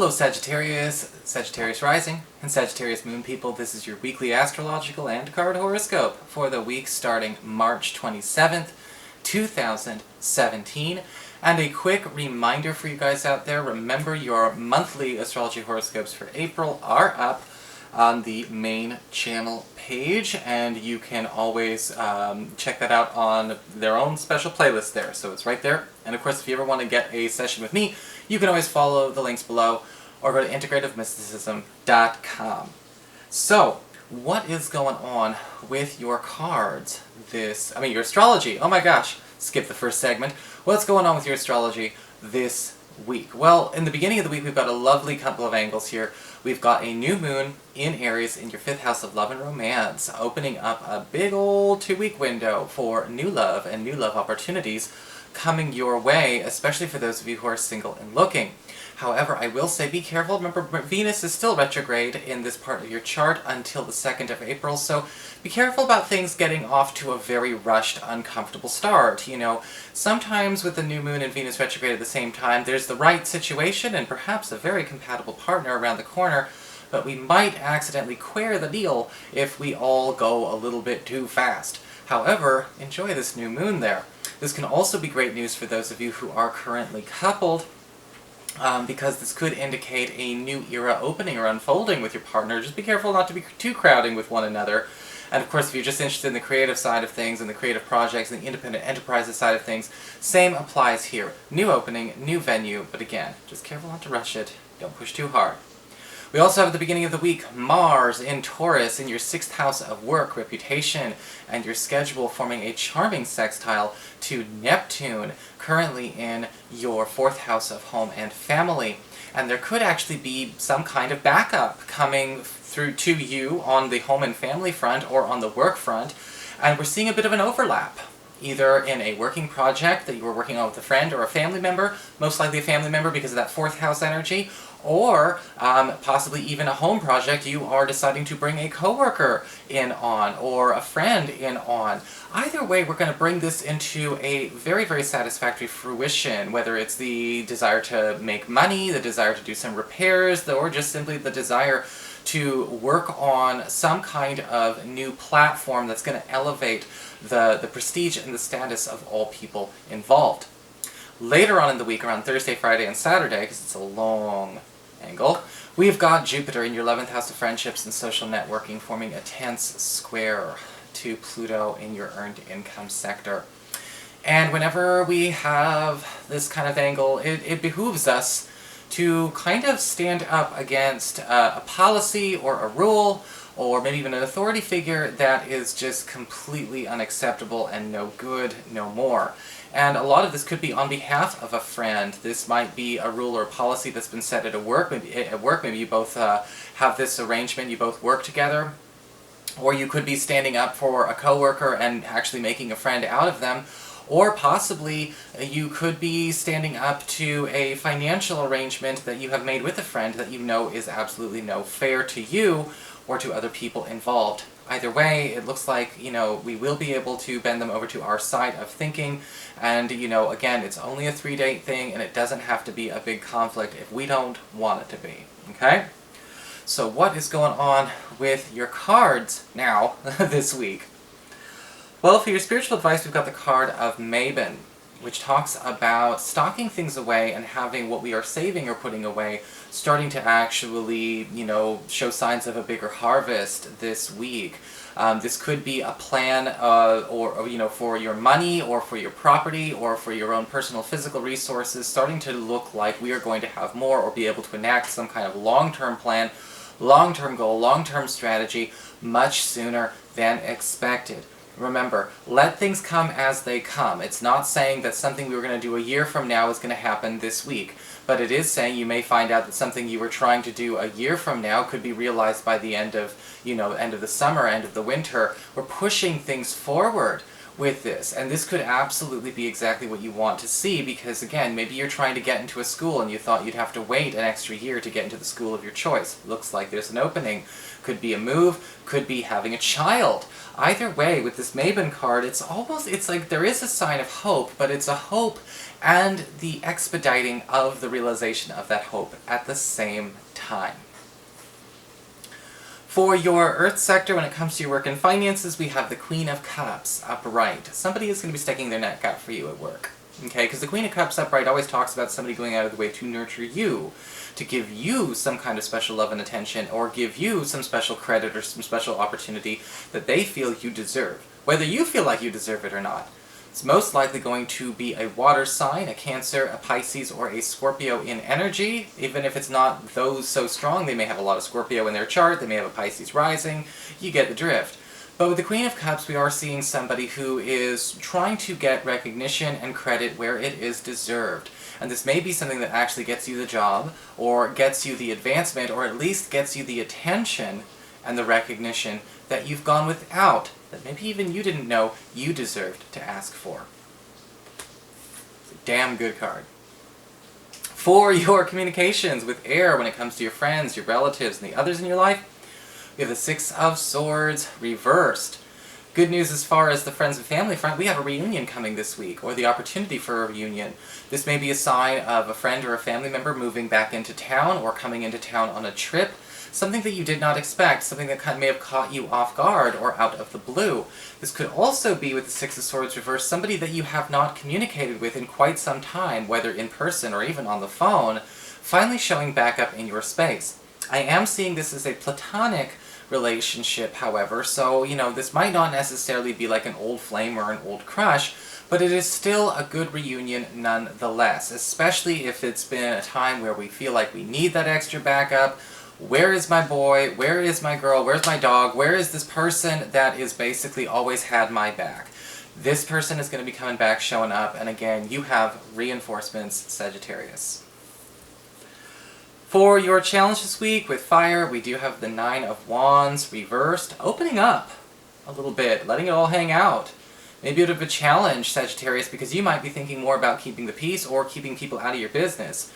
Hello Sagittarius, Sagittarius Rising, and Sagittarius Moon people. This is your weekly astrological and card horoscope for the week starting March 27th, 2017. And a quick reminder for you guys out there, remember your monthly astrology horoscopes for April are up on the main channel page, and you can always check that out on their own special playlist there, so it's right there. And of course, if you ever want to get a session with me, you can always follow the links below or go to integrativemysticism.com. So, what is going on with your cards your astrology? Oh my gosh, skip the first segment. What's going on with your astrology this week? Well, in the beginning of the week, we've got a lovely couple of angles here. We've got a new moon in Aries in your 5th house of love and romance, opening up a big old 2-week window for new love and new love opportunities coming your way, especially for those of you who are single and looking. However, I will say be careful. Remember, Venus is still retrograde in this part of your chart until the 2nd of April, so be careful about things getting off to a very rushed, uncomfortable start. You know, sometimes with the new moon and Venus retrograde at the same time, there's the right situation and perhaps a very compatible partner around the corner, but we might accidentally queer the deal if we all go a little bit too fast. However, enjoy this new moon there. This can also be great news for those of you who are currently coupled, because this could indicate a new era opening or unfolding with your partner. Just be careful not to be too crowding with one another. And of course, if you're just interested in the creative side of things and the creative projects and the independent enterprises side of things, same applies here. New opening, new venue, but again, just careful not to rush it. Don't push too hard. We also have at the beginning of the week, Mars in Taurus in your 6th house of work, reputation, and your schedule forming a charming sextile to Neptune, currently in your 4th house of home and family. And there could actually be some kind of backup coming through to you on the home and family front or on the work front, and we're seeing a bit of an overlap. Either in a working project that you were working on with a friend or a family member, most likely a family member because of that 4th house energy, or possibly even a home project you are deciding to bring a coworker in on, or a friend in on. Either way, we're going to bring this into a very, very satisfactory fruition, whether it's the desire to make money, the desire to do some repairs, or just simply the desire to work on some kind of new platform that's going to elevate the prestige and the status of all people involved. Later on in the week, around Thursday, Friday, and Saturday, because it's a long angle, we've got Jupiter in your 11th house of friendships and social networking, forming a tense square to Pluto in your earned income sector. And whenever we have this kind of angle, it behooves us to kind of stand up against a policy or a rule, or maybe even an authority figure that is just completely unacceptable and no good, no more. And a lot of this could be on behalf of a friend. This might be a rule or a policy that's been set at work. Maybe you both have this arrangement, you both work together. Or you could be standing up for a coworker and actually making a friend out of them. Or possibly you could be standing up to a financial arrangement that you have made with a friend that you know is absolutely no fair to you or to other people involved. Either way, it looks like, we will be able to bend them over to our side of thinking, and, again, it's only a 3-day thing, and it doesn't have to be a big conflict if we don't want it to be, okay? So what is going on with your cards now, this week? Well, for your spiritual advice, we've got the card of Mabon, which talks about stocking things away and having what we are saving or putting away starting to actually, show signs of a bigger harvest this week. This could be a plan for your money or for your property or for your own personal physical resources starting to look like we are going to have more or be able to enact some kind of long-term plan, long-term goal, long-term strategy much sooner than expected. Remember, let things come as they come. It's not saying that something we were going to do a year from now is going to happen this week, but it is saying you may find out that something you were trying to do a year from now could be realized by the end of, end of the summer, end of the winter. We're pushing things forward. with this. And this could absolutely be exactly what you want to see, because again, maybe you're trying to get into a school and you thought you'd have to wait an extra year to get into the school of your choice. Looks like there's an opening. Could be a move, could be having a child. Either way, with this Mabon card, it's like there is a sign of hope, but it's a hope and the expediting of the realization of that hope at the same time. For your Earth sector, when it comes to your work and finances, we have the Queen of Cups upright. Somebody is going to be sticking their neck out for you at work. Okay, because the Queen of Cups upright always talks about somebody going out of the way to nurture you, to give you some kind of special love and attention, or give you some special credit or some special opportunity that they feel you deserve. Whether you feel like you deserve it or not. It's most likely going to be a water sign, a Cancer, a Pisces, or a Scorpio in energy. Even if it's not those so strong, they may have a lot of Scorpio in their chart, they may have a Pisces rising, you get the drift. But with the Queen of Cups, we are seeing somebody who is trying to get recognition and credit where it is deserved. And this may be something that actually gets you the job, or gets you the advancement, or at least gets you the attention and the recognition that you've gone without, that maybe even you didn't know you deserved to ask for. It's a damn good card. For your communications with air, when it comes to your friends, your relatives, and the others in your life, we have the Six of Swords reversed. Good news as far as the friends and family front, we have a reunion coming this week, or the opportunity for a reunion. This may be a sign of a friend or a family member moving back into town, or coming into town on a trip. Something that you did not expect, something that may have caught you off guard or out of the blue. This could also be, with the Six of Swords reversed, somebody that you have not communicated with in quite some time, whether in person or even on the phone, finally showing back up in your space. I am seeing this as a platonic relationship, however, so, this might not necessarily be like an old flame or an old crush, but it is still a good reunion nonetheless, especially if it's been a time where we feel like we need that extra backup. Where is my boy? Where is my girl? Where's my dog? Where is this person that is basically always had my back? This person is going to be coming back, showing up, and again, you have reinforcements, Sagittarius. For your challenge this week with fire, we do have the Nine of Wands reversed, opening up a little bit, letting it all hang out. Maybe a bit of a challenge, Sagittarius, because you might be thinking more about keeping the peace or keeping people out of your business.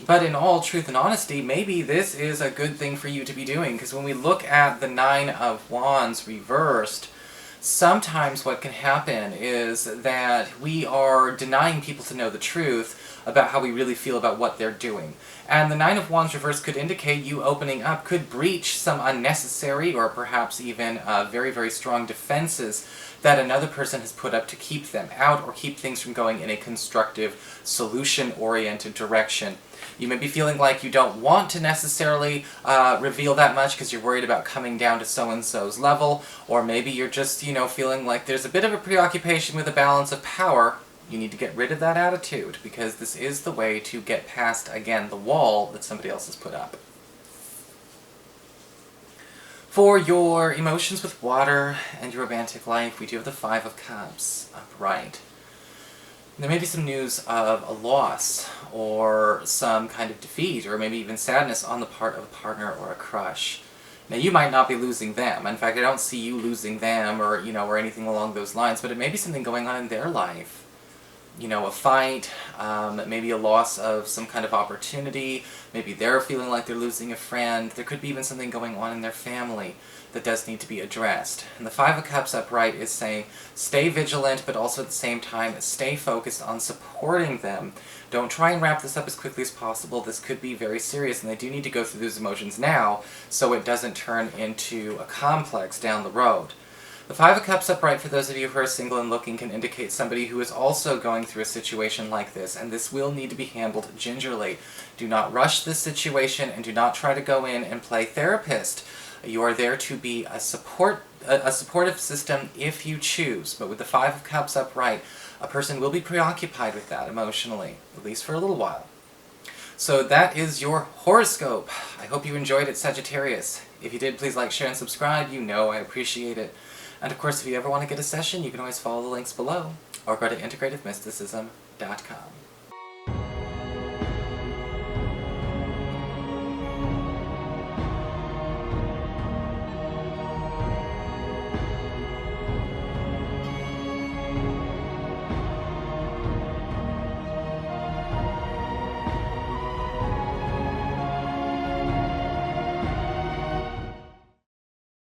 But in all truth and honesty, maybe this is a good thing for you to be doing, because when we look at the Nine of Wands reversed, sometimes what can happen is that we are denying people to know the truth about how we really feel about what they're doing. And the Nine of Wands reversed could indicate you opening up, could breach some unnecessary or perhaps even very, very strong defenses that another person has put up to keep them out or keep things from going in a constructive, solution-oriented direction. You may be feeling like you don't want to necessarily reveal that much because you're worried about coming down to so-and-so's level, or maybe you're just, feeling like there's a bit of a preoccupation with a balance of power. You need to get rid of that attitude, because this is the way to get past, again, the wall that somebody else has put up. For your emotions with water and your romantic life, we do have the Five of Cups upright. There may be some news of a loss, or some kind of defeat, or maybe even sadness on the part of a partner or a crush. Now, you might not be losing them. In fact, I don't see you losing them, or, or anything along those lines, but it may be something going on in their life. A fight, maybe a loss of some kind of opportunity, maybe they're feeling like they're losing a friend. There could be even something going on in their family that does need to be addressed. And the Five of Cups upright is saying, stay vigilant, but also at the same time, stay focused on supporting them. Don't try and wrap this up as quickly as possible. This could be very serious, and they do need to go through those emotions now, so it doesn't turn into a complex down the road. The Five of Cups upright, for those of you who are single and looking, can indicate somebody who is also going through a situation like this, and this will need to be handled gingerly. Do not rush this situation, and do not try to go in and play therapist. You are there to be a supportive system if you choose, but with the Five of Cups upright, a person will be preoccupied with that emotionally, at least for a little while. So that is your horoscope. I hope you enjoyed it, Sagittarius. If you did, please like, share, and subscribe. I appreciate it. And of course, if you ever want to get a session, you can always follow the links below, or go to integrativemysticism.com.